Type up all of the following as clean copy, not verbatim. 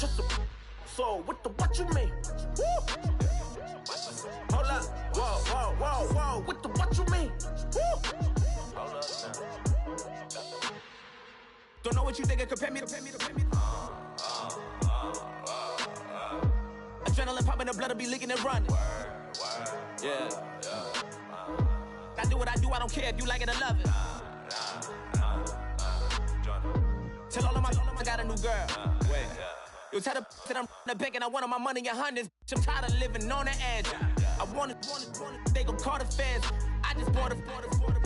trust a. So what you mean? Woo! Hold up, whoa, what you mean? Woo! Hold up now. Don't know what you think, compare me to. Adrenaline popping, the blood will be leaking and running. Yeah. I do what I do, I don't care if you like it or love it. Tell all of my I got a new girl. Wait. You tell the that I'm the bank and I want all my money in hundreds. I'm tired of living on the edge. I want it, they gon' call the feds. I just bought a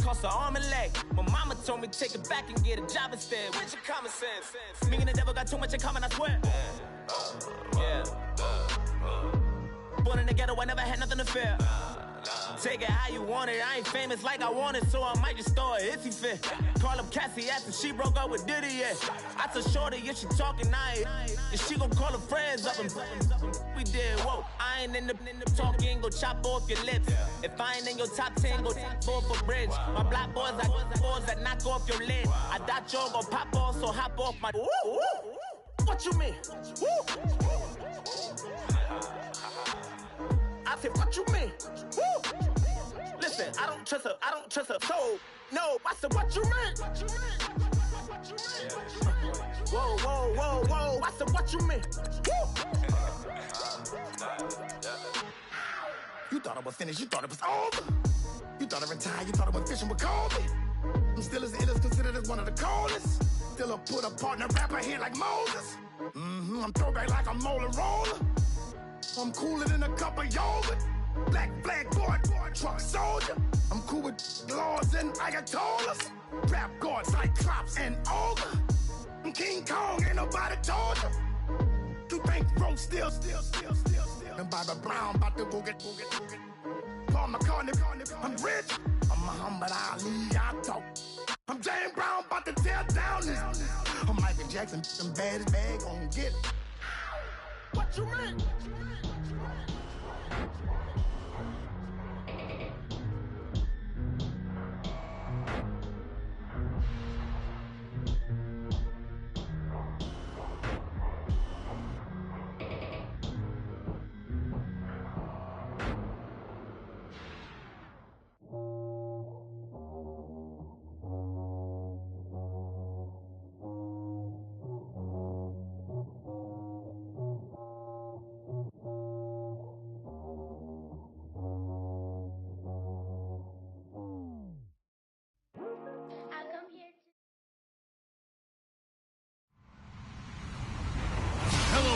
cost an arm and leg. My mama told me take it back and get a job instead. Where's your common sense? Me and the devil got too much in common, I swear. Yeah. Born in the ghetto, I never had nothing to fear. Take it how you want it. I ain't famous like I want it, so I might just throw it if he fit. Call up Cassie after she broke up with Diddy, yeah. I told Shorty if she talking, and she gon' call her friends up and we did, whoa. I ain't in the talking, go chop off your lips. If I ain't in your top 10, go top 4 for bridge. My black boys, I got boys that knock off your lid. I thought y'all gon' pop off, so hop off my. What you mean? I said, what you mean? Woo! Listen, I don't trust her, so no. I said, what you mean? Whoa. I said, what you mean? Woo! You thought I was finished, you thought it was over. You thought I retired, you thought I went fishing with Kobe. I'm still as ill as considered as one of the coldest. Still a put a partner rapper here like Moses. I'm throwback like a molar roller. I'm cooler than a cup of yogurt. Black flag boy, truck soldier. I'm cool with laws and ayatollahs. Rap gods like Cyclops and Ogre. I'm King Kong, ain't nobody told you. You think road still. And Bobby Brown about to go get. Paul McCartney, I'm rich. I'm Muhammad Ali, I talk. I'm James Brown, about to tear down this. I'm Michael Jackson, them bad as bad, gon' get it. What you mean?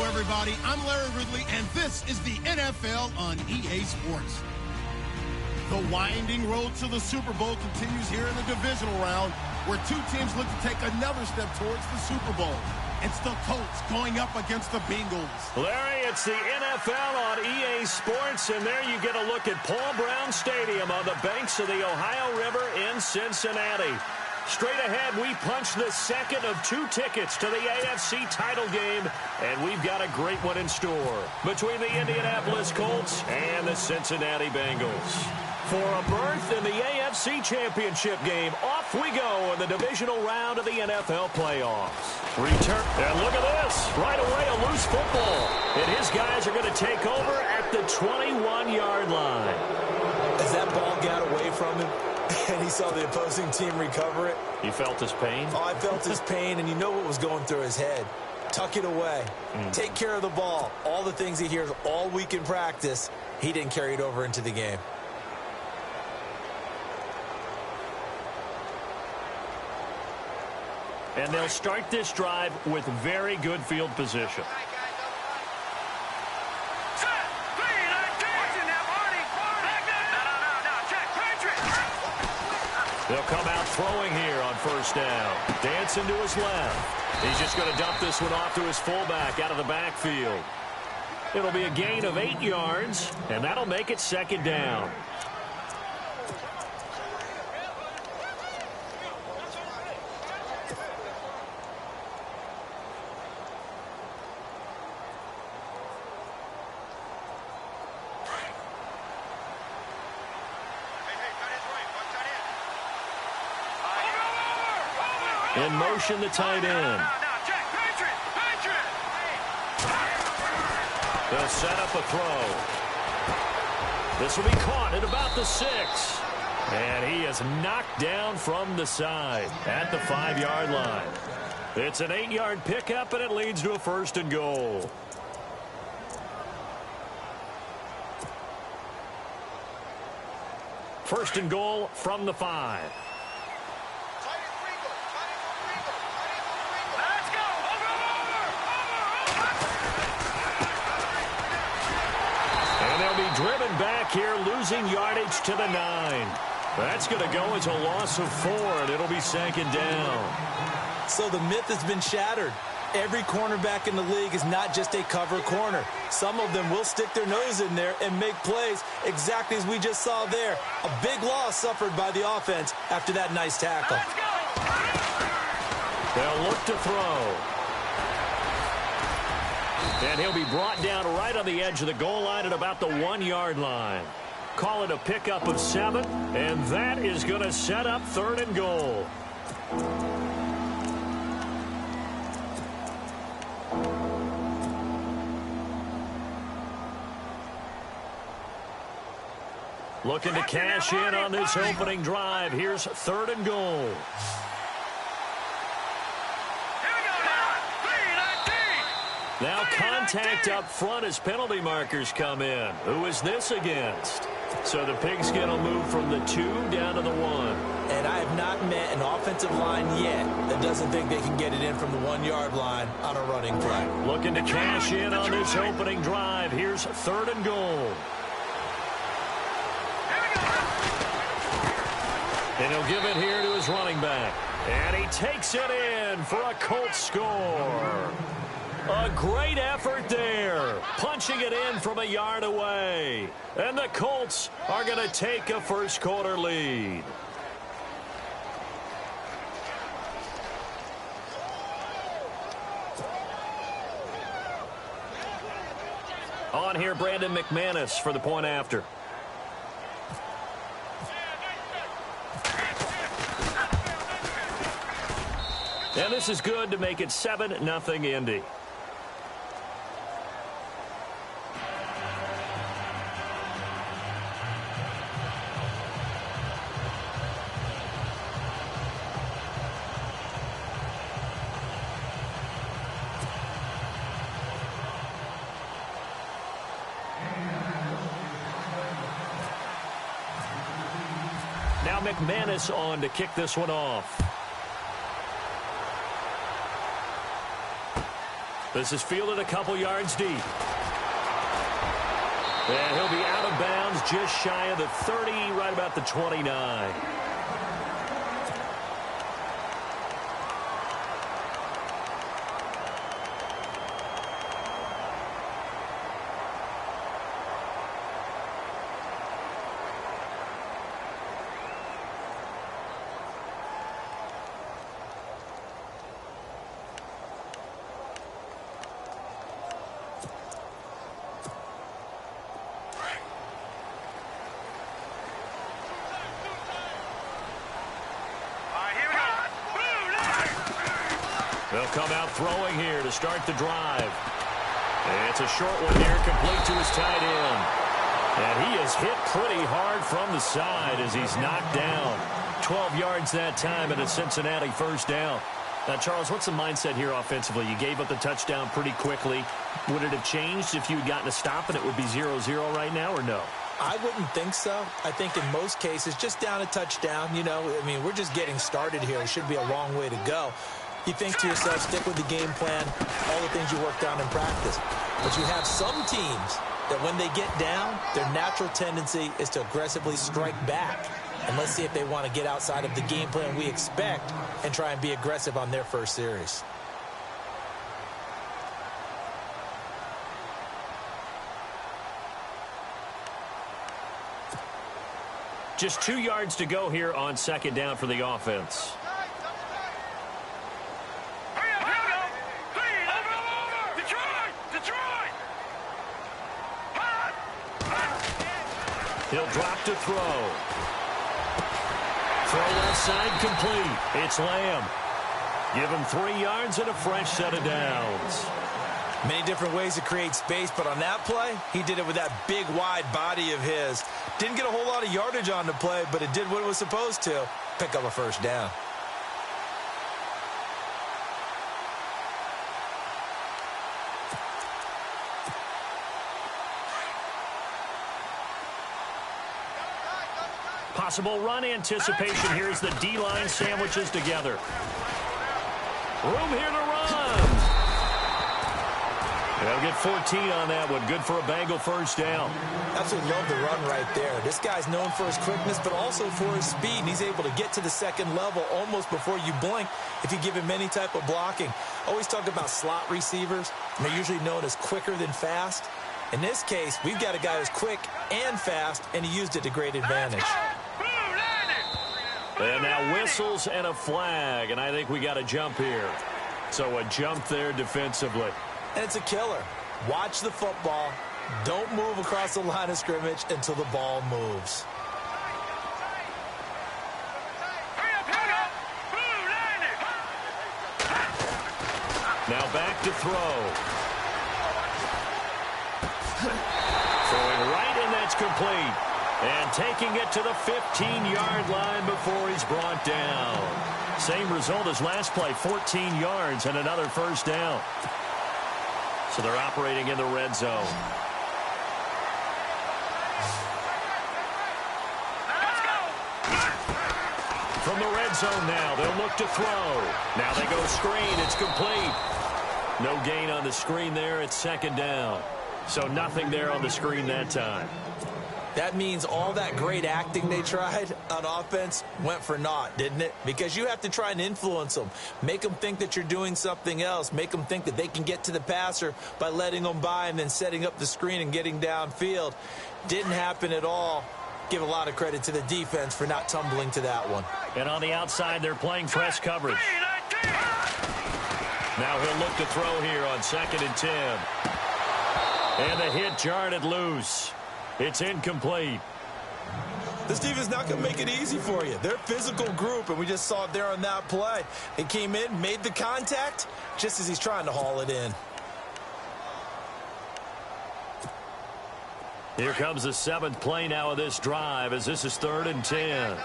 Everybody, I'm Larry Ridley, and this is the NFL on EA Sports. The winding road to the Super Bowl continues here in the divisional round, where two teams look to take another step towards the Super Bowl. It's the Colts going up against the Bengals. Larry, it's the NFL on EA Sports, and there you get a look at Paul Brown Stadium on the banks of the Ohio River in Cincinnati. Straight ahead, we punch the second of 2 tickets to the AFC title game, and we've got a great one in store between the Indianapolis Colts and the Cincinnati Bengals. For a berth in the AFC Championship game, off we go in the divisional round of the NFL playoffs. Return, and look at this, right away a loose football, and his guys are going to take over at the 21-yard line. As that ball got away from him, and he saw the opposing team recover it. You felt his pain? Oh, I felt his pain, and you know what was going through his head. Tuck it away. Take care of the ball. All the things he hears all week in practice, he didn't carry it over into the game. And they'll start this drive with very good field position. They'll come out throwing here on first down. Dancing to his left. He's just going to dump this one off to his fullback out of the backfield. It'll be a gain of 8 yards, and that'll make it second down. In motion, the tight end. They'll set up a throw. This will be caught at about the 6. And he is knocked down from the side at the 5-yard line. It's an 8-yard pickup, and it leads to a 1st and goal. First and goal from the 5. And they'll be driven back here, losing yardage to the 9. That's going to go as a loss of 4, and it'll be 2nd down. So the myth has been shattered. Every cornerback in the league is not just a cover corner. Some of them will stick their nose in there and make plays exactly as we just saw there. A big loss suffered by the offense after that nice tackle. They'll look to throw. And he'll be brought down right on the edge of the goal line at about the 1-yard line. Call it a pickup of 7, and that is going to set up 3rd and goal. Looking to cash in on this opening drive. Here's 3rd and goal. Now contact up front as penalty markers come in. Who is this against? So the Pigskin will move from the 2 down to the 1. And I have not met an offensive line yet that doesn't think they can get it in from the 1-yard line on a running play. Looking to cash in on this opening drive. Here's 3rd and goal. And he'll give it here to his running back. And he takes it in for a Colts score. A great effort there. Punching it in from a yard away. And the Colts are going to take a first-quarter lead. On here, Brandon McManus for the point after. And this is good to make it 7-0 Indy. Now McManus on to kick this one off. This is fielded a couple yards deep. And he'll be out of bounds just shy of the 30, right about the 29. They'll come out throwing here to start the drive. And it's a short one here, complete to his tight end. And he is hit pretty hard from the side as he's knocked down. 12 yards that time and a Cincinnati first down. Now, Charles, what's the mindset here offensively? You gave up the touchdown pretty quickly. Would it have changed if you had gotten a stop and it would be 0-0 right now, or no? I wouldn't think so. I think in most cases, just down a touchdown, you know, I mean, we're just getting started here. It should be a long way to go. You think to yourself, stick with the game plan, all the things you worked on in practice. But you have some teams that when they get down, their natural tendency is to aggressively strike back. And let's see if they want to get outside of the game plan we expect and try and be aggressive on their first series. Just 2 yards to go here on second down for the offense. He'll drop to throw. Throw left side complete. It's Lamb. Give him 3 yards and a fresh set of downs. Many different ways to create space, but on that play, he did it with that big, wide body of his. Didn't get a whole lot of yardage on the play, but it did what it was supposed to. Pick up a first down. Possible run anticipation. Here's the D-line sandwiches together. Room here to run. They'll get 14 on that one. Good for a Bengal first down. Absolutely love the run right there. This guy's known for his quickness, but also for his speed. And he's able to get to the second level almost before you blink if you give him any type of blocking. Always talk about slot receivers, and they're usually known as quicker than fast. In this case, we've got a guy who's quick and fast, and he used it to great advantage. And now whistles and a flag, and I think we got a jump here. So a jump there defensively. And it's a killer. Watch the football. Don't move across the line of scrimmage until the ball moves. Now back to throw. Throwing right, and that's complete. And taking it to the 15-yard line before he's brought down. Same result as last play, 14 yards and another first down. So they're operating in the red zone. From the red zone now, they'll look to throw. Now they go screen. It's complete. No gain on the screen there. It's second down. So nothing there on the screen that time. That means all that great acting they tried on offense went for naught, didn't it? Because you have to try and influence them. Make them think that you're doing something else. Make them think that they can get to the passer by letting them by and then setting up the screen and getting downfield. Didn't happen at all. Give a lot of credit to the defense for not tumbling to that one. And on the outside, they're playing press coverage. Now he'll look to throw here on 2nd and 10. And the hit jarred it loose. It's incomplete. This defense not going to make it easy for you. They're a physical group, and we just saw it there on that play. They came in, made the contact, just as he's trying to haul it in. Here comes the 7th play now of this drive, as this is 3rd and 10.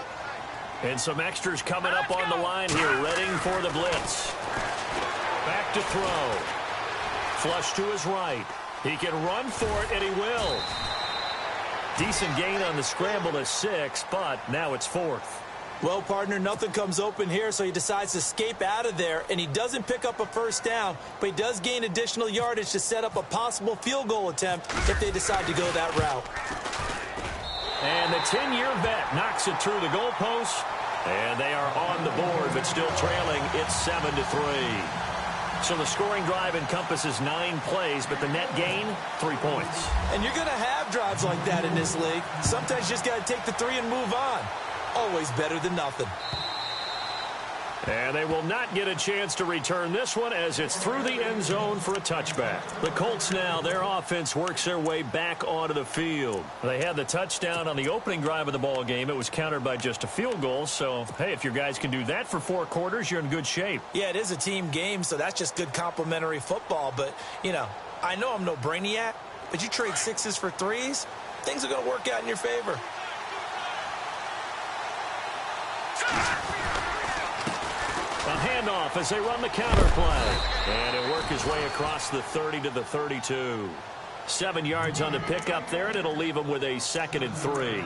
And some extras coming up on the line here, readying for the blitz. Back to throw. Flush to his right. He can run for it, and he will. Decent gain on the scramble to 6, but now it's 4th. Well, partner, nothing comes open here, so he decides to escape out of there, and he doesn't pick up a first down, but he does gain additional yardage to set up a possible field goal attempt if they decide to go that route. And the 10-year vet knocks it through the goalpost, and they are on the board, but still trailing. It's 7-3. So the scoring drive encompasses 9 plays, but the net gain, 3 points. And you're going to have drives like that in this league. Sometimes you just got to take the 3 and move on. Always better than nothing. And they will not get a chance to return this one as it's through the end zone for a touchback. The Colts now, their offense works their way back onto the field. They had the touchdown on the opening drive of the ball game. It was countered by just a field goal. So, hey, if your guys can do that for 4 quarters, you're in good shape. Yeah, it is a team game, so that's just good complimentary football. But, you know, I know I'm no brainiac, but you trade 6s for 3s, things are going to work out in your favor. A handoff as they run the counter play. And it'll work his way across the 30 to the 32. 7 yards on the pickup there, and it'll leave him with a 2nd and 3.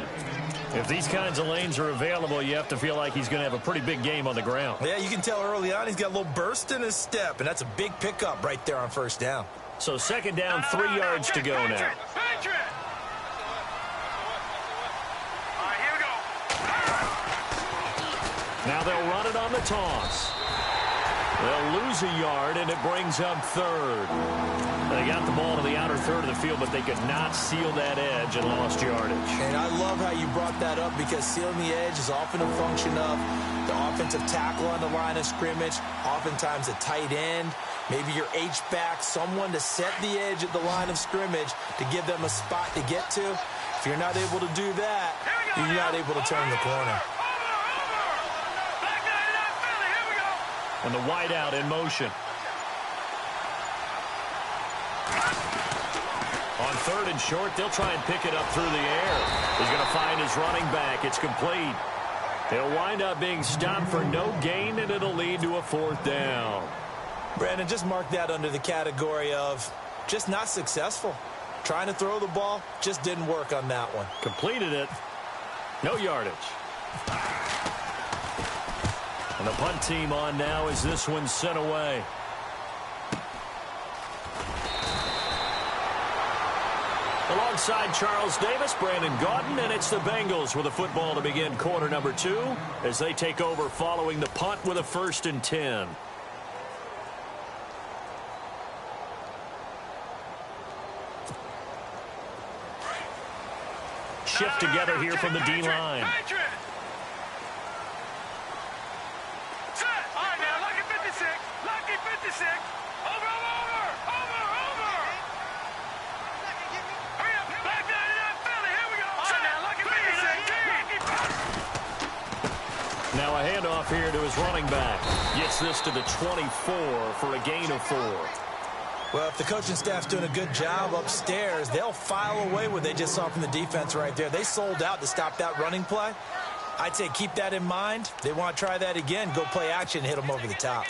If these kinds of lanes are available, you have to feel like he's going to have a pretty big game on the ground. Yeah, you can tell early on he's got a little burst in his step, and that's a big pickup right there on first down. So 2nd down, 3 yards to go now. Now they'll run it on the toss. They'll lose a yard, and it brings up 3rd. They got the ball to the outer third of the field, but they could not seal that edge and lost yardage. And I love how you brought that up because sealing the edge is often a function of the offensive tackle on the line of scrimmage, oftentimes a tight end, maybe your H-back, someone to set the edge at the line of scrimmage to give them a spot to get to. If you're not able to do that, you're not able to turn the corner. And the wideout in motion. On 3rd and short, they'll try and pick it up through the air. He's going to find his running back. It's complete. He'll wind up being stopped for no gain, and it'll lead to a 4th down. Brandon, just mark that under the category of just not successful. Trying to throw the ball, just didn't work on that one. Completed it. No yardage. And the punt team on now as this one's sent away. Alongside Charles Davis, Brandon Gaudin, and it's the Bengals with a football to begin quarter number 2 as they take over following the punt with a 1st and 10. Shift together here from the D-line. Now a handoff here to his running back. Gets this to the 24 for a gain of 4. Well, if the coaching staff's doing a good job upstairs, they'll file away what they just saw from the defense right there. They sold out to stop that running play. I'd say keep that in mind. They want to try that again. Go play action, hit them over the top.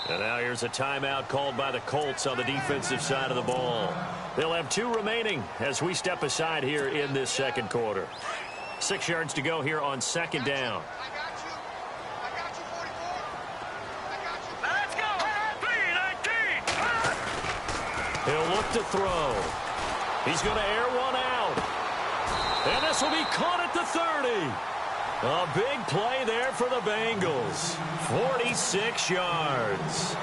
And now here's a timeout called by the Colts on the defensive side of the ball. They'll have 2 remaining as we step aside here in this second quarter. 6 yards to go here on 2nd down. He'll look to throw. He's going to air one out. And this will be caught at the 30. A big play there for the Bengals. 46 yards.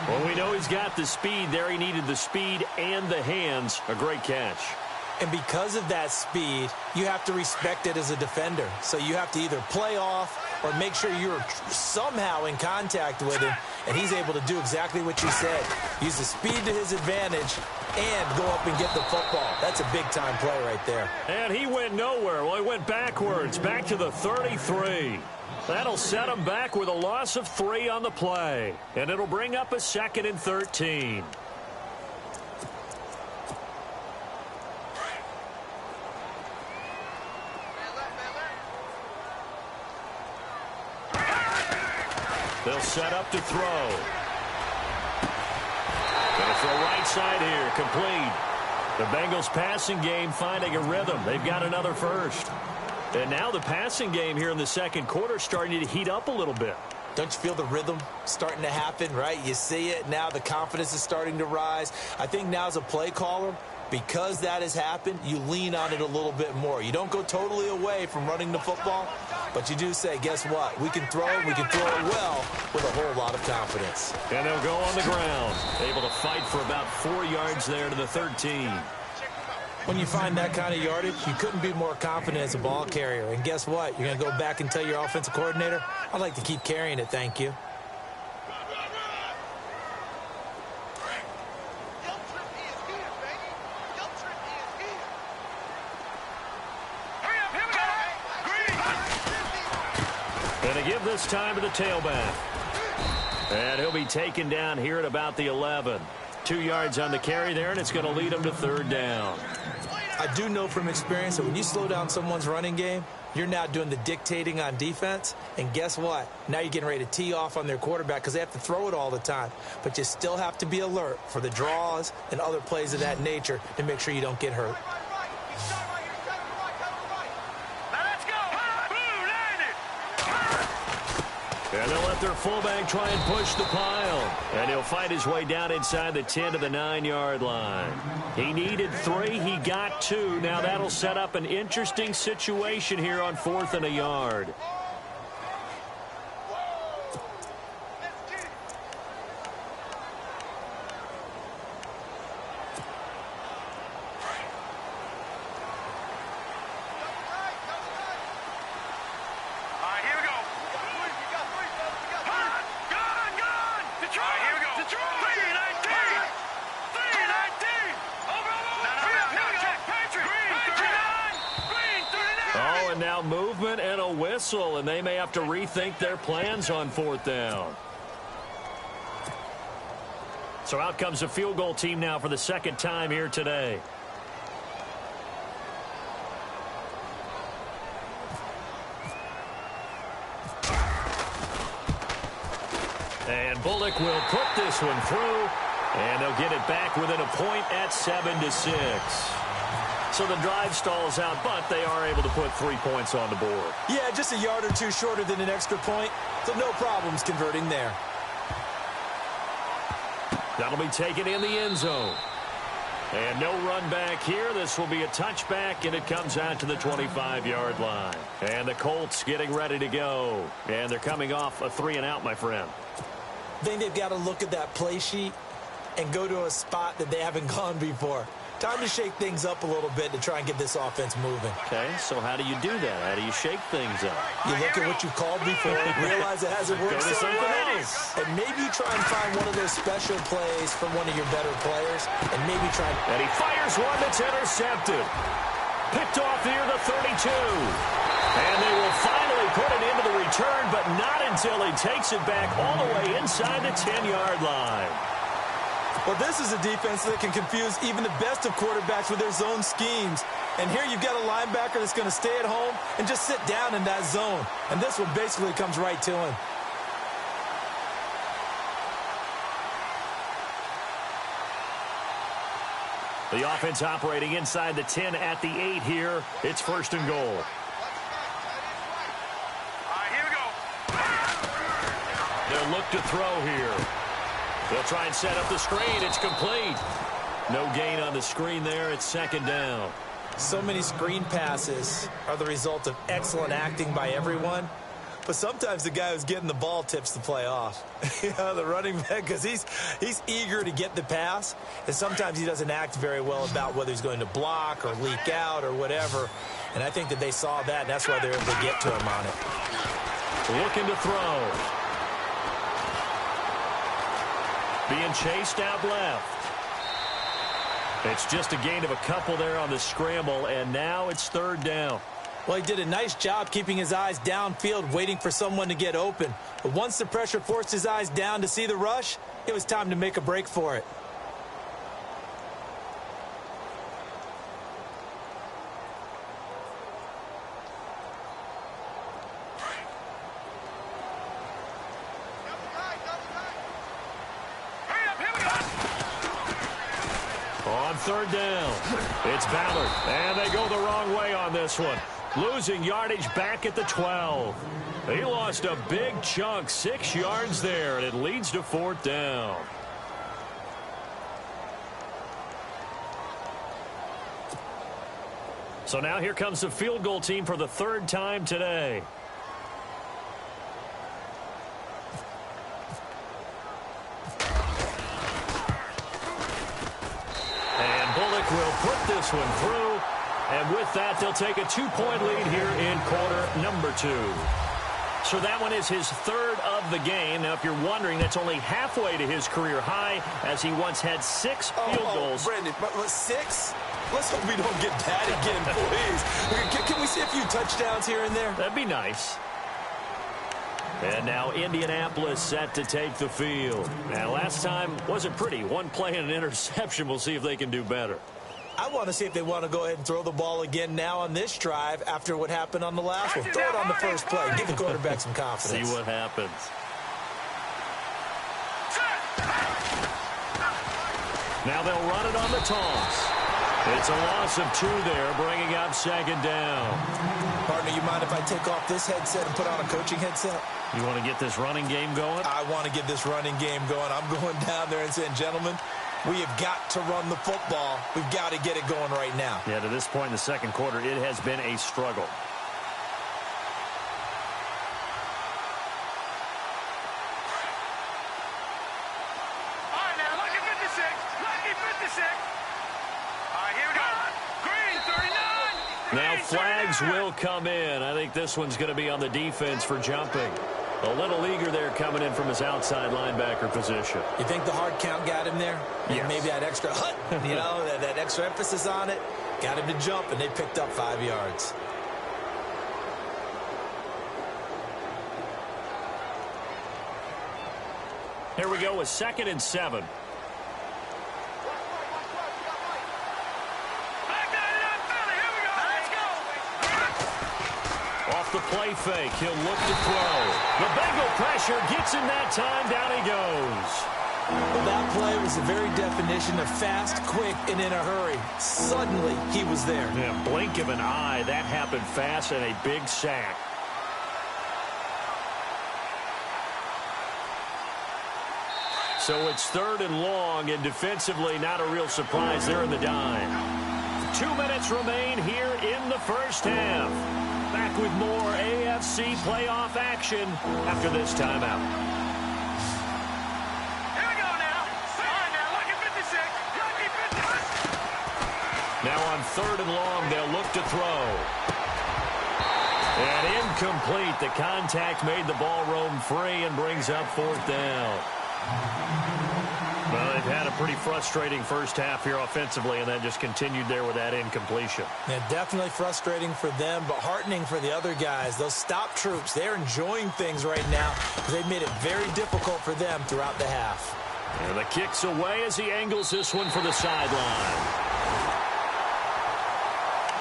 Well, we know he's got the speed there. He needed the speed and the hands. A great catch. And because of that speed, you have to respect it as a defender. So you have to either play off or make sure you're somehow in contact with him, and he's able to do exactly what you said. Use the speed to his advantage and go up and get the football. That's a big-time play right there. And he went nowhere. Well, he went backwards, back to the 33. That'll set him back with a loss of 3 on the play. And it'll bring up a 2nd and 13. They'll set up to throw. Going to throw right side here, complete. The Bengals passing game finding a rhythm. They've got another first. And now the passing game here in the second quarter starting to heat up a little bit. Don't you feel the rhythm starting to happen, right? You see it now. The confidence is starting to rise. I think now as a play caller, because that has happened, you lean on it a little bit more. You don't go totally away from running the football, but you do say, guess what? We can throw it well with a whole lot of confidence. And they'll go on the ground, able to fight for about 4 yards there to the 13. When you find that kind of yardage, you couldn't be more confident as a ball carrier. And guess what? You're going to go back and tell your offensive coordinator, I'd like to keep carrying it, thank you. Going to give this time to the tailback. And he'll be taken down here at about the 11. 2 yards on the carry there, and it's going to lead him to 3rd down. I do know from experience that when you slow down someone's running game, you're now doing the dictating on defense. And guess what? Now you're getting ready to tee off on their quarterback because they have to throw it all the time. But you still have to be alert for the draws and other plays of that nature to make sure you don't get hurt. And they'll let their fullback try and push the pile. And he'll fight his way down inside the 10 to the 9-yard line. He needed 3. He got 2. Now that'll set up an interesting situation here on 4th and a yard. Now movement and a whistle, and they may have to rethink their plans on 4th down. So out comes a field goal team now for the second time here today. And Bullock will put this one through, and they'll get it back within a point at 7-6. So the drive stalls out, but they are able to put 3 points on the board. Yeah, just a yard or two shorter than an extra point, so no problems converting there. That'll be taken in the end zone. And no run back here. This will be a touchback, and it comes out to the 25-yard line. And the Colts getting ready to go. And they're coming off a 3-and-out, my friend. I think they've got to look at that play sheet and go to a spot that they haven't gone before. Time to shake things up a little bit to try and get this offense moving. Okay, so how do you do that? How do you shake things up? You look at what you called before, realize it hasn't worked so well, and maybe try and find one of those special plays from one of your better players, and maybe try. And he fires one that's intercepted. Picked off near the 32. And they will finally put it into the return, but not until he takes it back all the way inside the 10-yard line. Well, this is a defense that can confuse even the best of quarterbacks with their zone schemes. And here you've got a linebacker that's going to stay at home and just sit down in that zone. And this one basically comes right to him. The offense operating inside the 10 at the 8 here. It's 1st and goal. Here we go. They'll look to throw here. They'll try and set up the screen. It's complete. No gain on the screen there. It's 2nd down. So many screen passes are the result of excellent acting by everyone. But sometimes the guy who's getting the ball tips the play off. You know, the running back, because he's eager to get the pass. And sometimes he doesn't act very well about whether he's going to block or leak out or whatever. And I think that they saw that, and that's why they're able to get to him on it. Looking to throw. Being chased out left. It's just a gain of a couple there on the scramble, and now it's 3rd down. Well, he did a nice job keeping his eyes downfield, waiting for someone to get open. But once the pressure forced his eyes down to see the rush, it was time to make a break for it. On 3rd down, it's Ballard, and they go the wrong way on this one. Losing yardage back at the 12. He lost a big chunk, 6 yards there, and it leads to 4th down. So now here comes the field goal team for the 3rd time today. Will put this one through, and with that, they'll take a 2-point lead here in quarter number 2. So that one is his 3rd of the game. Now, if you're wondering, that's only halfway to his career high, as he once had 6 field goals. Brandon, but 6? Let's hope we don't get that again, please. Can we see a few touchdowns here and there? That'd be nice. And now Indianapolis set to take the field. Now, last time wasn't pretty. 1 play and an interception. We'll see if they can do better. I want to see if they want to go ahead and throw the ball again now on this drive after what happened on the last one. Throw it on the first play. Give the quarterback some confidence. See what happens. Now they'll run it on the toss. It's a loss of 2 there, bringing up 2nd down. Partner, you mind if I take off this headset and put on a coaching headset? You want to get this running game going? I want to get this running game going. I'm going down there and saying, gentlemen, we have got to run the football. We've got to get it going right now. Yeah, to this point in the 2nd quarter, it has been a struggle. All right, now, lucky 56. Lucky 56. All right, here we go. Green, 39. Now flags will come in. I think this one's going to be on the defense for jumping. A little eager there coming in from his outside linebacker position. You think the hard count got him there? Yes. Maybe that extra you know, that extra emphasis on it got him to jump, and they picked up 5 yards. Here we go with 2nd and 7. off the play fake. He'll look to throw. The Bengal pressure gets him that time. Down he goes. Well, that play was the very definition of fast, quick, and in a hurry. Suddenly, he was there. Yeah, blink of an eye. That happened fast and a big sack. So it's 3rd and long, and defensively not a real surprise there in the dime. 2 minutes remain here in the first half. Back with more AFC playoff action after this timeout. Here we go now. All right, now, lucky 56. Lucky 56. Now on 3rd and long, they'll look to throw. And incomplete. The contact made the ball roam free and brings up 4th down. Well, they've had a pretty frustrating first half here offensively, and then just continued there with that incompletion. Yeah, definitely frustrating for them, but heartening for the other guys. Those stop troops, they're enjoying things right now because they've made it very difficult for them throughout the half. And the kick's away as he angles this one for the sideline.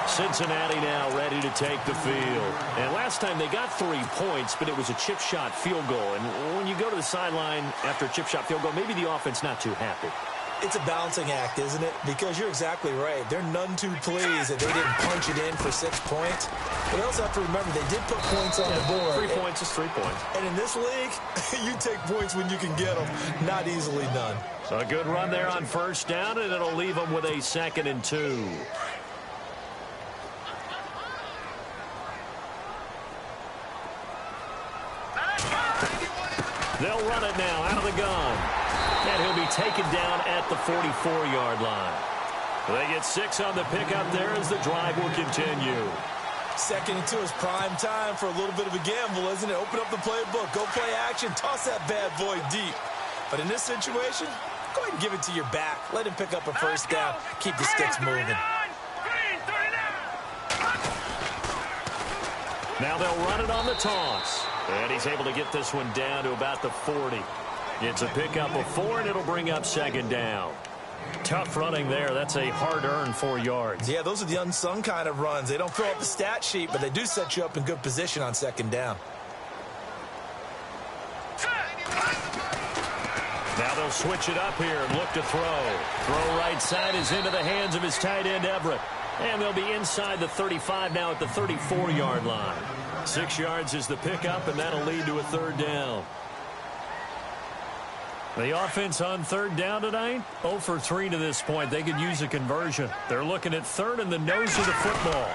Cincinnati now ready to take the field. And last time they got 3 points, but it was a chip shot field goal. And when you go to the sideline after a chip shot field goal, maybe the offense not too happy. It's a balancing act, isn't it? Because you're exactly right. They're none too pleased that they didn't punch it in for 6 points. But they also have to remember they did put points on the board. 3 points is 3 points. And in this league, you take points when you can get them. Not easily done. So a good run there on 1st down, and it'll leave them with a 2nd and 2. They'll run it now out of the gun. And he'll be taken down at the 44-yard line. They get 6 on the pickup there as the drive will continue. 2nd and 2 is prime time for a little bit of a gamble, isn't it? Open up the playbook, go play action, toss that bad boy deep. But in this situation, go ahead and give it to your back. Let him pick up a 1st down. Keep the sticks moving. Now they'll run it on the toss. And he's able to get this one down to about the 40. It's a pickup of 4, and it'll bring up 2nd down. Tough running there. That's a hard-earned 4 yards. Yeah, those are the unsung kind of runs. They don't fill up the stat sheet, but they do set you up in good position on 2nd down. Now they'll switch it up here and look to throw. Throw right side is into the hands of his tight end, Everett. And they'll be inside the 35 now at the 34-yard line. 6 yards is the pickup, and that'll lead to a 3rd down. The offense on 3rd down tonight, 0 for 3 to this point. They could use a conversion. They're looking at 3rd and the nose of the football.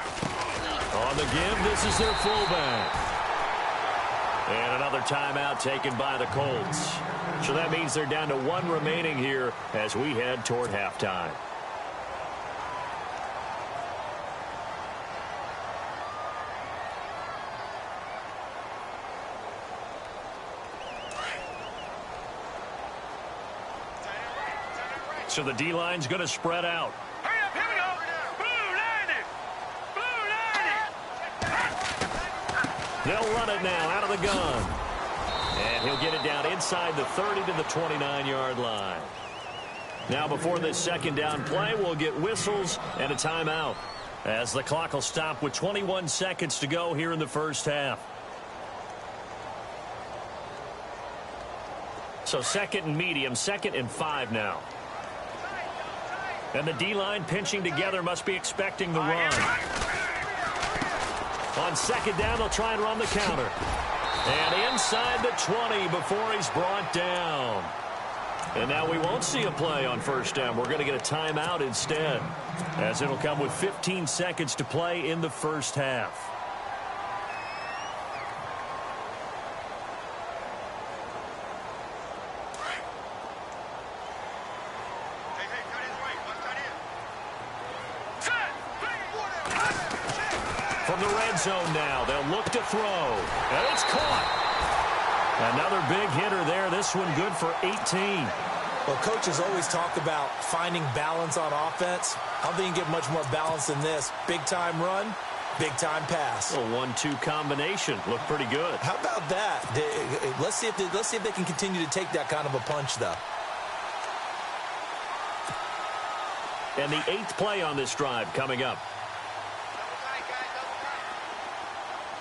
On the give, this is their fullback. And another timeout taken by the Colts. So that means they're down to 1 remaining here as we head toward halftime. So the D-line's going to spread out. Hurry up, here we go. Blue 90. Blue 90. They'll run it now out of the gun. And he'll get it down inside the 30 to the 29-yard line. Now before this 2nd down play, we'll get whistles and a timeout as the clock will stop with 21 seconds to go here in the first half. So 2nd and medium, 2nd and 5 now. And the D-line pinching together must be expecting the run. On 2nd down, they'll try and run the counter. And inside the 20 before he's brought down. And now we won't see a play on 1st down. We're going to get a timeout instead, as it'll come with 15 seconds to play in the first half. From the red zone now, they'll look to throw. And it's caught. Another big hitter there. This one good for 18. Well, coaches always talk about finding balance on offense. I don't think you can get much more balance than this. Big-time run, big-time pass. A 1-2 combination. Looked pretty good. How about that? Let's see if they can continue to take that kind of a punch, though. And the 8th play on this drive coming up.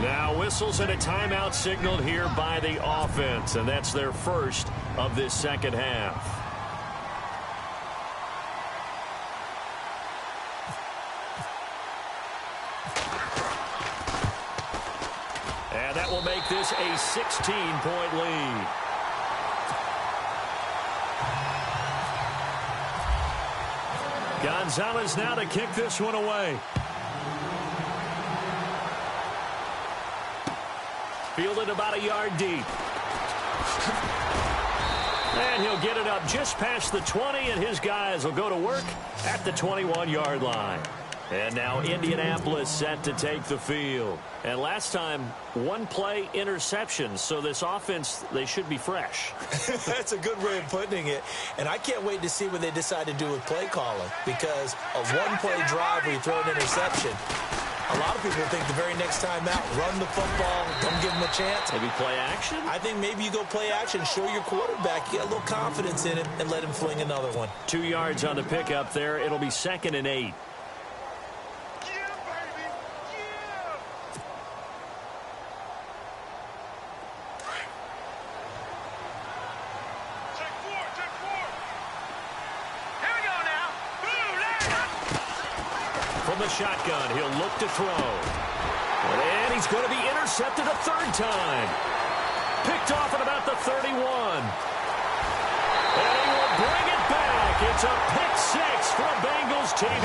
Now whistles and a timeout signaled here by the offense, and that's their first of this second half. And that will make this a 16-point lead. Gonzalez now to kick this one away. Fielded about a yard deep. And he'll get it up just past the 20, and his guys will go to work at the 21-yard line. And now Indianapolis set to take the field. And last time, one-play interception. So this offense, they should be fresh. That's a good way of putting it. And I can't wait to see what they decide to do with play calling. Because a one-play drive where you throw an interception, a lot of people think the very next time out, run the football, don't give them a chance. Maybe play action? I think maybe you go play action, show your quarterback, you get a little confidence in it, and let him fling another one. 2 yards on the pickup there. It'll be 2nd and 8. From the shotgun, he'll look to throw. And he's going to be intercepted a 3rd time. Picked off at about the 31. And he will bring it back. It's a pick 6 for a Bengals TD.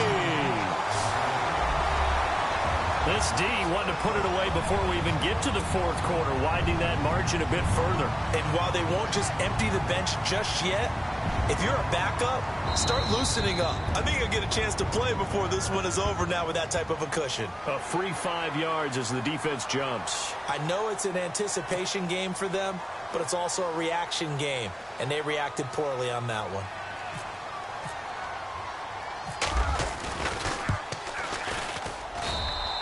This D wanted to put it away before we even get to the 4th quarter, widening that margin a bit further. And while they won't just empty the bench just yet, if you're a backup, start loosening up. I think you'll get a chance to play before this one is over now with that type of a cushion. A free 5 yards as the defense jumps. I know it's an anticipation game for them, but it's also a reaction game, and they reacted poorly on that one.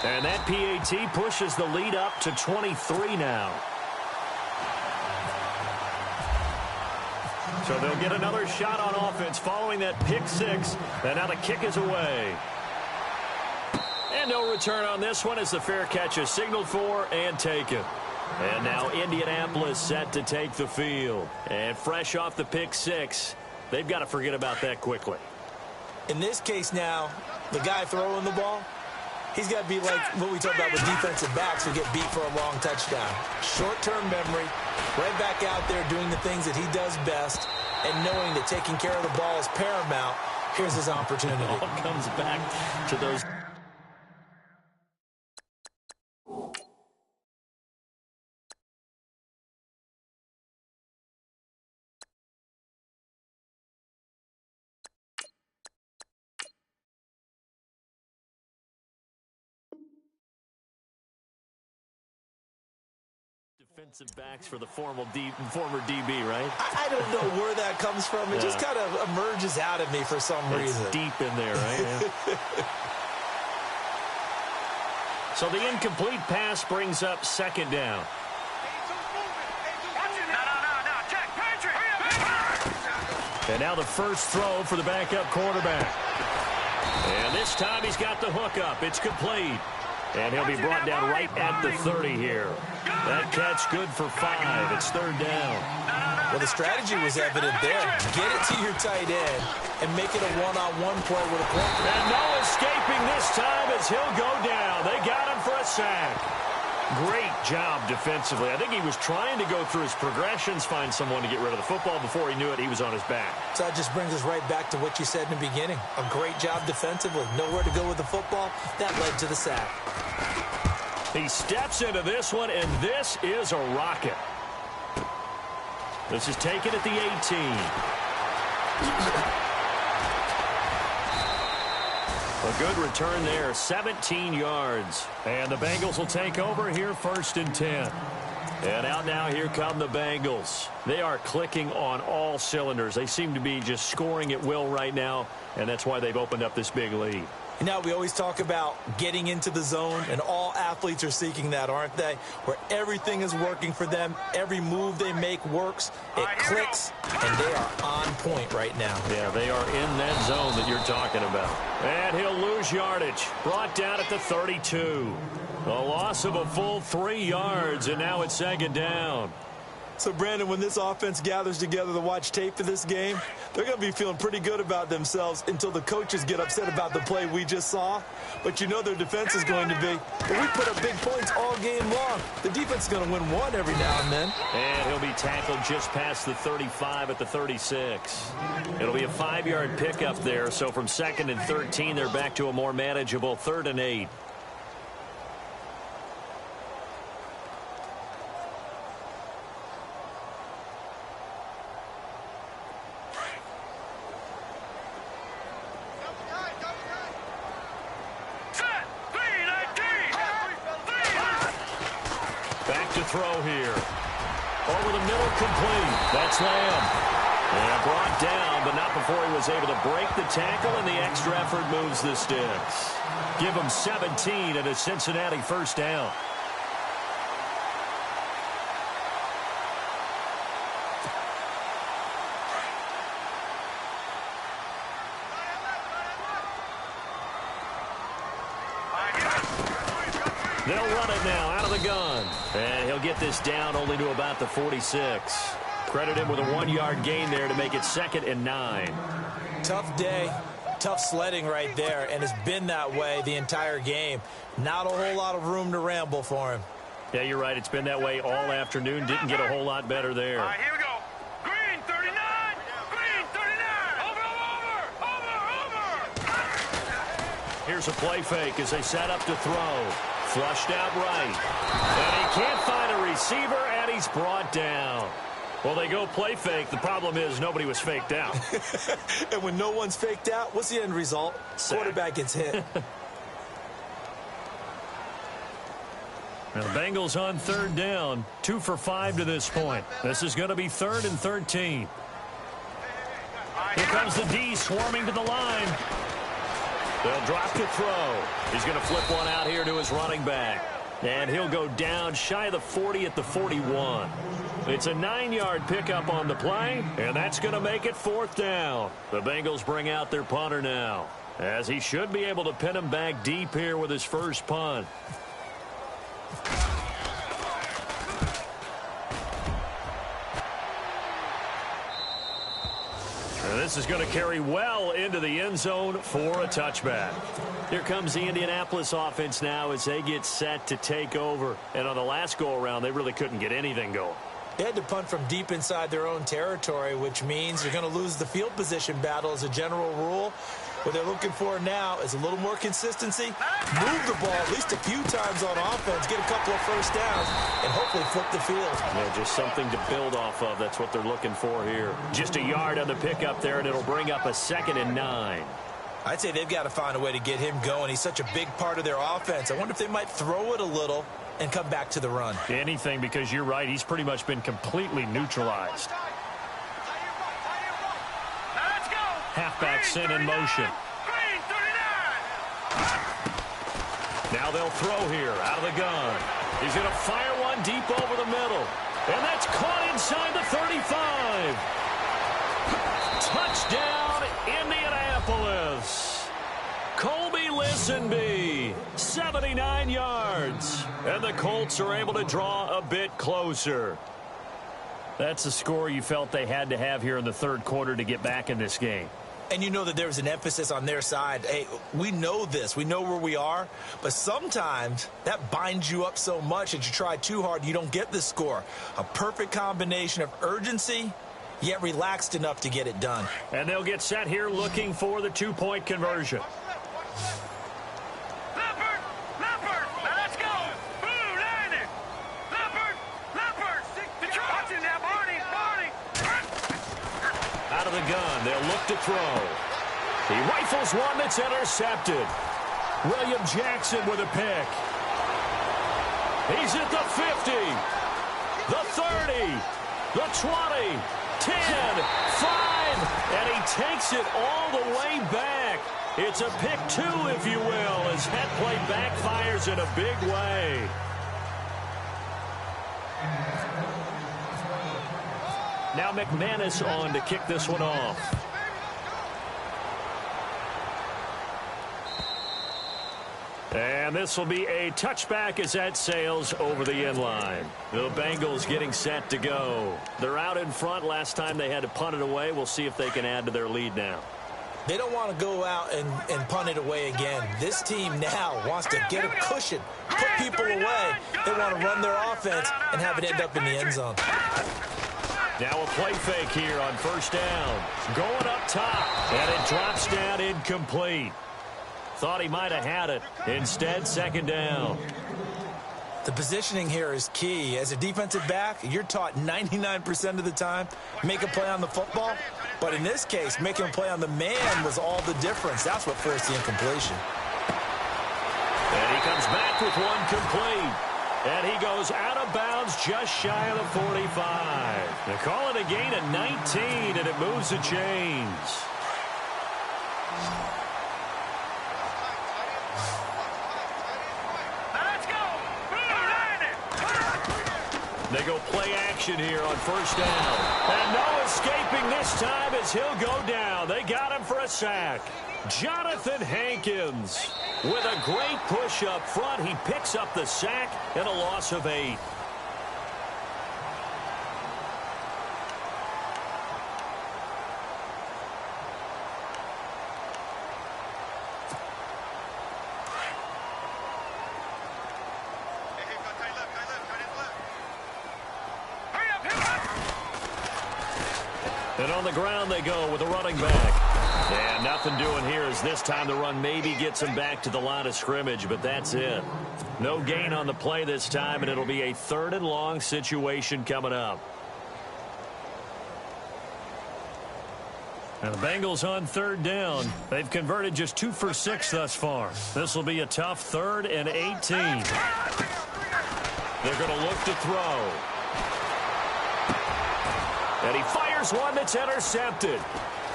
And that PAT pushes the lead up to 23 now. So they'll get another shot on offense following that pick 6. And now the kick is away. And no return on this one as the fair catch is signaled for and taken. And now Indianapolis set to take the field. And fresh off the pick 6, they've got to forget about that quickly. In this case now, the guy throwing the ball, he's got to be like what we talked about with defensive backs who get beat for a long touchdown. Short-term memory, right back out there doing the things that he does best, and knowing that taking care of the ball is paramount. Here's his opportunity. It all comes back to those. Defensive backs for the former DB, right? I don't know where that comes from. It just kind of emerges out of me for some reason. It's deep in there, right? Yeah. So the incomplete pass brings up 2nd down. And now the first throw for the backup quarterback. And this time he's got the hook up. It's complete. And he'll be brought down right at the 30 here. That catch good for 5. It's 3rd down. Well, the strategy was evident there. Get it to your tight end and make it a one-on-one play with a quarterback. And no escaping this time as he'll go down. They got him for a sack. Great job defensively. I think he was trying to go through his progressions, find someone to get rid of the football. Before he knew it, he was on his back. So that just brings us right back to what you said in the beginning. A great job defensively. Nowhere to go with the football. That led to the sack. He steps into this one, and this is a rocket. This is taken at the 18. A good return there, 17 yards. And the Bengals will take over here 1st and 10. And out now, here come the Bengals. They are clicking on all cylinders. They seem to be just scoring at will right now, and that's why they've opened up this big lead. Now, we always talk about getting into the zone, and all athletes are seeking that, aren't they? Where everything is working for them, every move they make works, it clicks, and they are on point right now. Yeah, they are in that zone that you're talking about. And he'll lose yardage. Brought down at the 32. A loss of a full 3 yards, and now it's second down. So, Brandon, when this offense gathers together to watch tape for this game, they're going to be feeling pretty good about themselves until the coaches get upset about the play we just saw. But you know their defense is going to be, well, we put up big points all game long. The defense is going to win one every now and then. And he'll be tackled just past the 35 at the 36. It'll be a 5-yard pickup there. So from 2nd and 13, they're back to a more manageable 3rd and 8. Throw here. Over the middle, complete. That's Lamb. And brought down, but not before he was able to break the tackle, and the extra effort moves the sticks. Give him 17 and a Cincinnati first down. They'll run it now out of the gun. And he'll get this down only to about the 46. Credit him with a 1-yard gain there to make it 2nd and 9. Tough day. Tough sledding right there, and it's been that way the entire game. Not a whole lot of room to ramble for him. Yeah, you're right. It's been that way all afternoon. Didn't get a whole lot better there. All right, here we go. Green, 39. Green, 39. Over. Here's a play fake as they set up to throw. Flushed out right. And he can't find a receiver, and he's brought down. Well, they go play fake. The problem is nobody was faked out. And when no one's faked out, what's the end result? Quarterback gets hit. Now, the Bengals on 3rd down. 2 for 5 to this point. This is going to be 3rd and 13. Here comes the D swarming to the line. They'll drop to throw. He's going to flip one out here to his running back. And he'll go down shy of the 40 at the 41. It's a 9-yard pickup on the play, and that's going to make it 4th down. The Bengals bring out their punter now, as he should be able to pin him back deep here with his first punt. And this is going to carry well into the end zone for a touchback. Here comes the Indianapolis offense now as they get set to take over. And on the last go-around, they really couldn't get anything going. They had to punt from deep inside their own territory, which means you're going to lose the field position battle as a general rule. What they're looking for now is a little more consistency, move the ball at least a few times on offense, get a couple of first downs, and hopefully flip the field. Yeah, just something to build off of. That's what they're looking for here. Just a yard on the pickup there, and it'll bring up a 2nd and 9. I'd say they've got to find a way to get him going. He's such a big part of their offense. I wonder if they might throw it a little and come back to the run. Anything, because you're right. He's pretty much been completely neutralized. Halfback sent in motion. Now they'll throw here out of the gun. He's going to fire one deep over the middle. And that's caught inside the 35. Touchdown, Indianapolis. Colby Listenbee, 79 yards. And the Colts are able to draw a bit closer. That's a score you felt they had to have here in the 3rd quarter to get back in this game. And you know that there's an emphasis on their side. Hey, we know this. We know where we are. But sometimes that binds you up so much that you try too hard, you don't get the score. A perfect combination of urgency, yet relaxed enough to get it done. And they'll get set here looking for the 2-point conversion. Out of the gun, they'll look to throw. He rifles one that's intercepted. William Jackson with a pick. He's at the 50, the 30, the 20, 10, 5, and he takes it all the way back. It's a pick 2, if you will, as that play backfires in a big way. Now McManus on to kick this one off. And this will be a touchback as that sails over the end line. The Bengals getting set to go. They're out in front. Last time they had to punt it away. We'll see if they can add to their lead now. They don't want to go out and punt it away again. This team now wants to get a cushion, put people away. They want to run their offense and have it end up in the end zone. Now a play fake here on first down. Going up top, and it drops down incomplete. Thought he might have had it. Instead, second down. The positioning here is key. As a defensive back, you're taught 99% of the time, make a play on the football. But in this case, making a play on the man was all the difference. That's what forced the incompletion. And he comes back with one complete. And he goes out of bounds just shy of the 45. They call it a gain of 19, and it moves the chains. They go play action here on first down. And no escaping this time as he'll go down. They got him for a sack. Jonathan Hankins with a great push up front. He picks up the sack and a loss of 8. And on the ground they go with a running back. And nothing doing here as this time the run maybe gets him back to the line of scrimmage, but that's it. No gain on the play this time, and it'll be a 3rd and long situation coming up. And the Bengals on 3rd down. They've converted just 2 for 6 thus far. This will be a tough 3rd and 18. They're going to look to throw. And he fires one that's intercepted.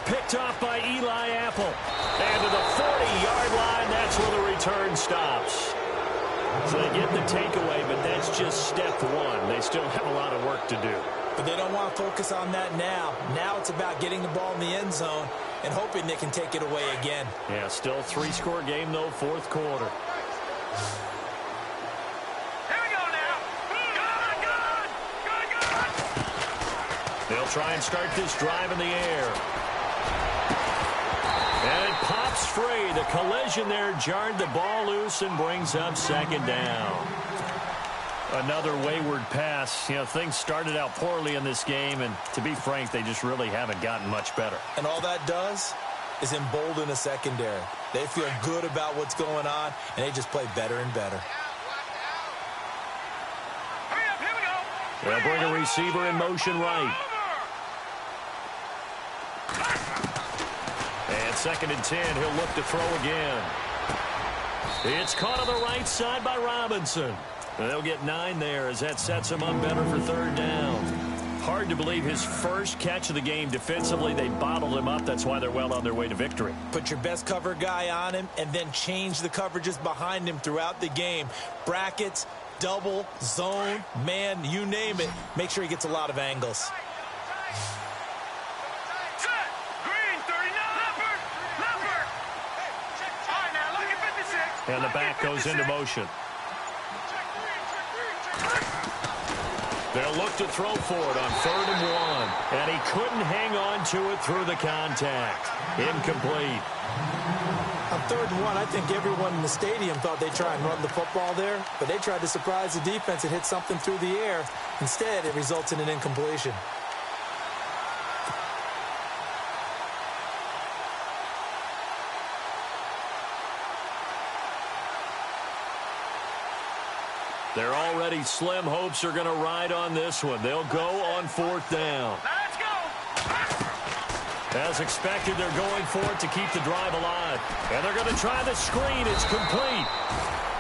Picked off by Eli Apple. And to the 40-yard line, that's where the return stops. So they get the takeaway, but that's just step 1. They still have a lot of work to do. But they don't want to focus on that now. Now it's about getting the ball in the end zone and hoping they can take it away again. Yeah, still 3-score game, though, 4th quarter. They'll try and start this drive in the air. And it pops free. The collision there jarred the ball loose and brings up 2nd down. Another wayward pass. You know, things started out poorly in this game, and to be frank, they just really haven't gotten much better. And all that does is embolden a secondary. They feel good about what's going on, and they just play better and better. They'll bring a receiver in motion right. And 2nd and 10, he'll look to throw again. It's caught on the right side by Robinson. And they'll get 9 there as that sets him up better for 3rd down. Hard to believe his first catch of the game defensively. They bottled him up. That's why they're well on their way to victory. Put your best cover guy on him and then change the coverages behind him throughout the game. Brackets, double, zone, man, you name it. Make sure he gets a lot of angles. And the back goes into motion. They'll look to throw for it on 3rd and 1. And he couldn't hang on to it through the contact. Incomplete. On 3rd and 1, I think everyone in the stadium thought they'd try and run the football there, but they tried to surprise the defense and hit something through the air. Instead, it results in an incompletion. They're already slim hopes are going to ride on this one. They'll go on 4th down. Let's go. As expected, they're going for it to keep the drive alive. And they're going to try the screen. It's complete.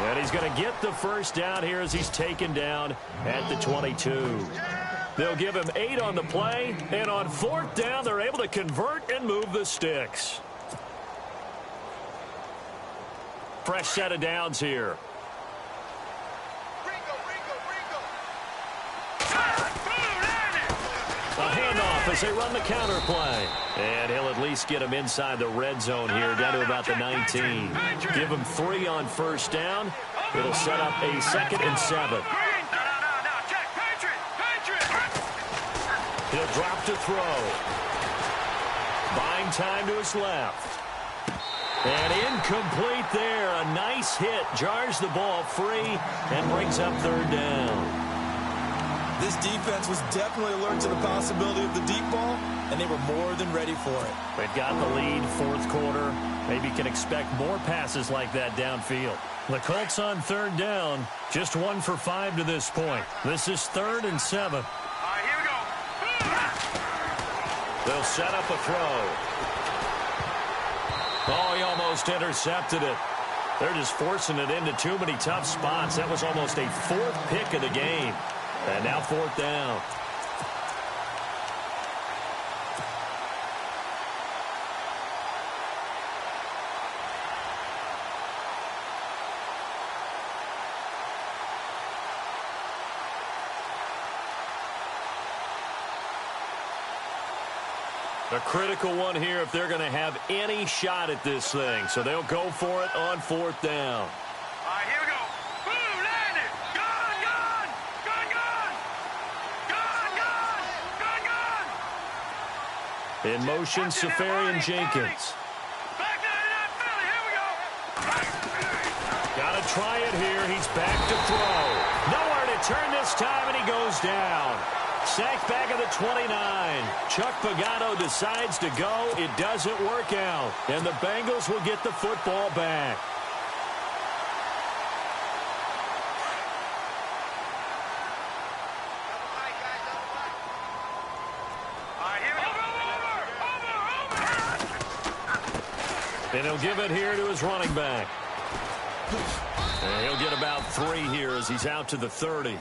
And he's going to get the first down here as he's taken down at the 22. They'll give him 8 on the play. And on 4th down, they're able to convert and move the sticks. Fresh set of downs here. A handoff as they run the counter play. And he'll at least get him inside the red zone here, down to about the 19. Give him 3 on first down. It'll set up a 2nd and 7. He'll drop to throw. Buying time to his left. And incomplete there. A nice hit. Jars the ball free and brings up 3rd down. This defense was definitely alert to the possibility of the deep ball, and they were more than ready for it. They've got the lead, 4th quarter. Maybe can expect more passes like that downfield. The Colts on 3rd down. Just 1 for 5 to this point. This is 3rd and 7. All right, here we go. They'll set up a throw. Oh, he almost intercepted it. They're just forcing it into too many tough spots. That was almost a 4th pick of the game. And now 4th down. A critical one here if they're going to have any shot at this thing. So they'll go for it on 4th down. All right, here we go. Boom, landed. Gone, gone. Gone, gone. Gone, gone. Gone, gone. In motion, Safarian Jenkins. Back to that Philly. Here we go. Got to try it here. He's back to throw. Nowhere to turn this time, and he goes down. Sacked back at the 29. Chuck Pagano decides to go. It doesn't work out. And the Bengals will get the football back. All right, here we go. And he'll give it here to his running back. And he'll get about 3 here as he's out to the 30.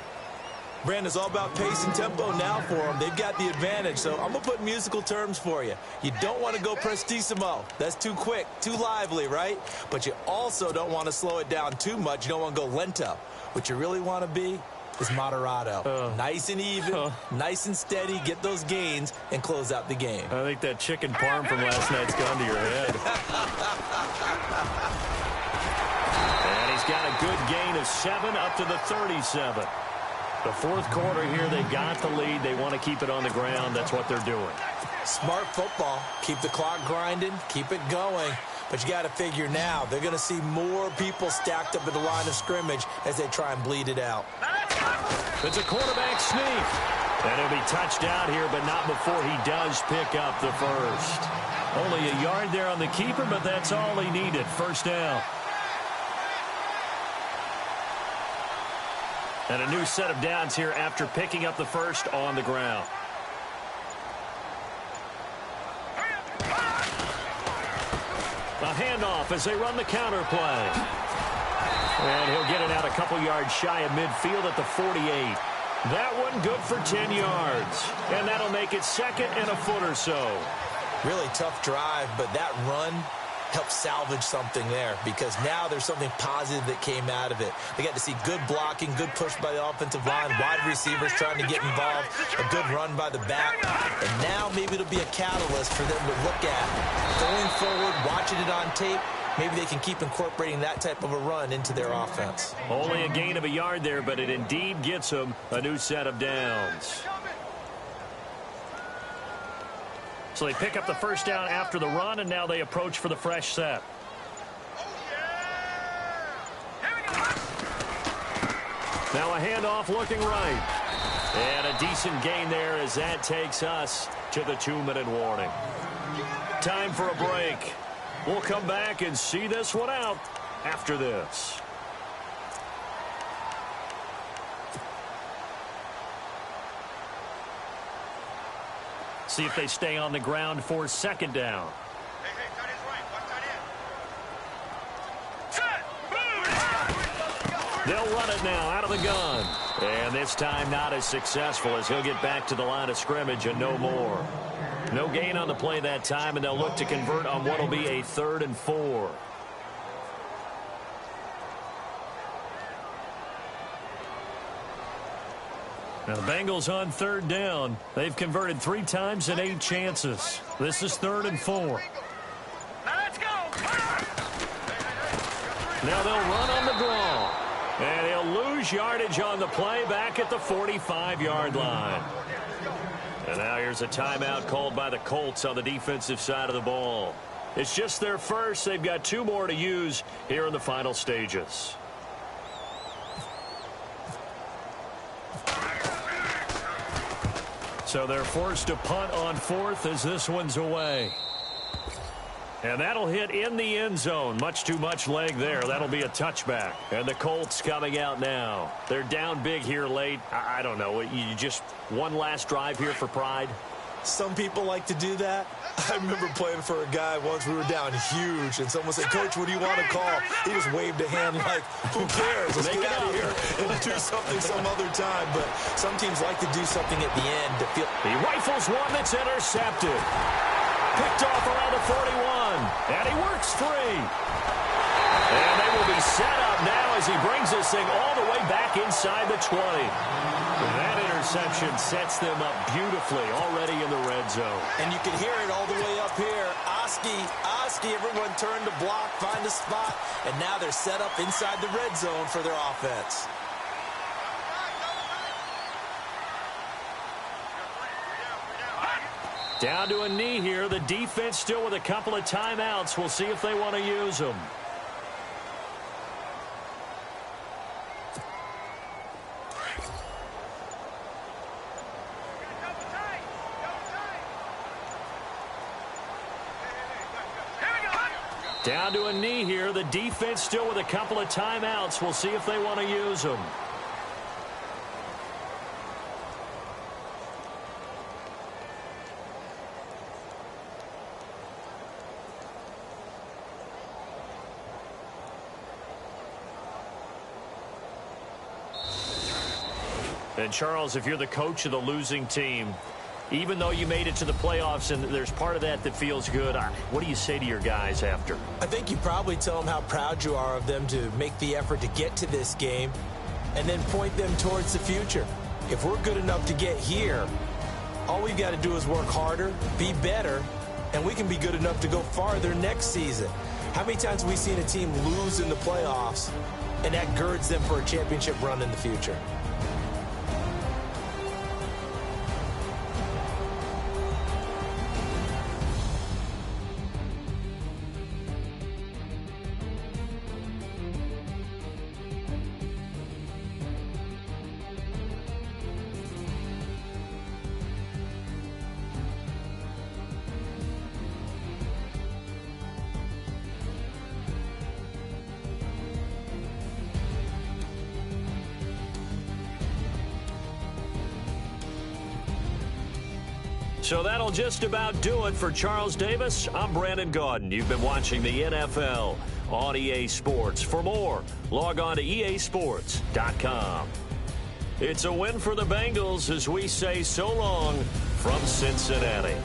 Brandon, it's all about pace and tempo now for them. They've got the advantage, so I'm going to put musical terms for you. You don't want to go prestissimo. That's too quick, too lively, right? But you also don't want to slow it down too much. You don't want to go lento. What you really want to be is moderato. Nice and even, nice and steady, get those gains, and close out the game. I think that chicken parm from last night's gone to your head. And he's got a good gain of 7 up to the 37. The 4th quarter here, they've got the lead. They want to keep it on the ground. That's what they're doing. Smart football. Keep the clock grinding. Keep it going. But you got to figure now, they're going to see more people stacked up at the line of scrimmage as they try and bleed it out. It's a quarterback sneak. And he'll be touched out here, but not before he does pick up the first. Only a yard there on the keeper, but that's all he needed. 1st down. And a new set of downs here after picking up the first on the ground. A handoff as they run the counter play. And he'll get it out a couple yards shy of midfield at the 48. That one good for 10 yards. And that'll make it 2nd and a foot or so. Really tough drive, but that run helped salvage something there because now there's something positive that came out of it. They got to see good blocking, good push by the offensive line, wide receivers trying to get involved, a good run by the back, and now maybe it'll be a catalyst for them to look at going forward, watching it on tape. Maybe they can keep incorporating that type of a run into their offense. Only a gain of a yard there, but it indeed gets them a new set of downs. So they pick up the first down after the run, and now they approach for the fresh set. Now a handoff looking right. And a decent gain there as that takes us to the 2-minute warning. Time for a break. We'll come back and see this one out after this. See if they stay on the ground for 2nd down. They'll run it now out of the gun. And this time not as successful as he'll get back to the line of scrimmage and no more. No gain on the play that time, and they'll look to convert on what will be a 3rd and 4. Now the Bengals on third down. They've converted 3 times in 8 chances. This is 3rd and 4. Now let's go. Now they'll run on the draw. And he'll lose yardage on the play back at the 45-yard line. And now here's a timeout called by the Colts on the defensive side of the ball. It's just their first. They've got 2 more to use here in the final stages. So they're forced to punt on 4th as this one's away. And that'll hit in the end zone. Much too much leg there. That'll be a touchback. And the Colts coming out now. They're down big here late. I don't know. You just one last drive here for pride? Some people like to do that. I remember playing for a guy once. We were down huge, and someone said, "Coach, what do you want to call?" He just waved a hand like, who cares? Let's get out of here and do something some other time. But some teams like to do something at the end to feel. He rifles one that's intercepted. Picked off around the 41. And he works free. And they will be set up now as he brings this thing all the way back inside the 20. And that interception sets them up beautifully already in the red zone. And you can hear it all the way up here. Oski, everyone turned to block, find a spot, and now they're set up inside the red zone for their offense. Down to a knee here. The defense still with a couple of timeouts. We'll see if they want to use them. Down to a knee here. The defense still with a couple of timeouts. We'll see if they want to use them. And Charles, if you're the coach of the losing team, even though you made it to the playoffs and there's part of that that feels good, what do you say to your guys after? I think you probably tell them how proud you are of them to make the effort to get to this game and then point them towards the future. If we're good enough to get here, all we've got to do is work harder, be better, and we can be good enough to go farther next season. How many times have we seen a team lose in the playoffs and that girds them for a championship run in the future? So that'll just about do it for Charles Davis. I'm Brandon Gaudin. You've been watching the NFL on EA Sports. For more, log on to easports.com. It's a win for the Bengals as we say so long from Cincinnati.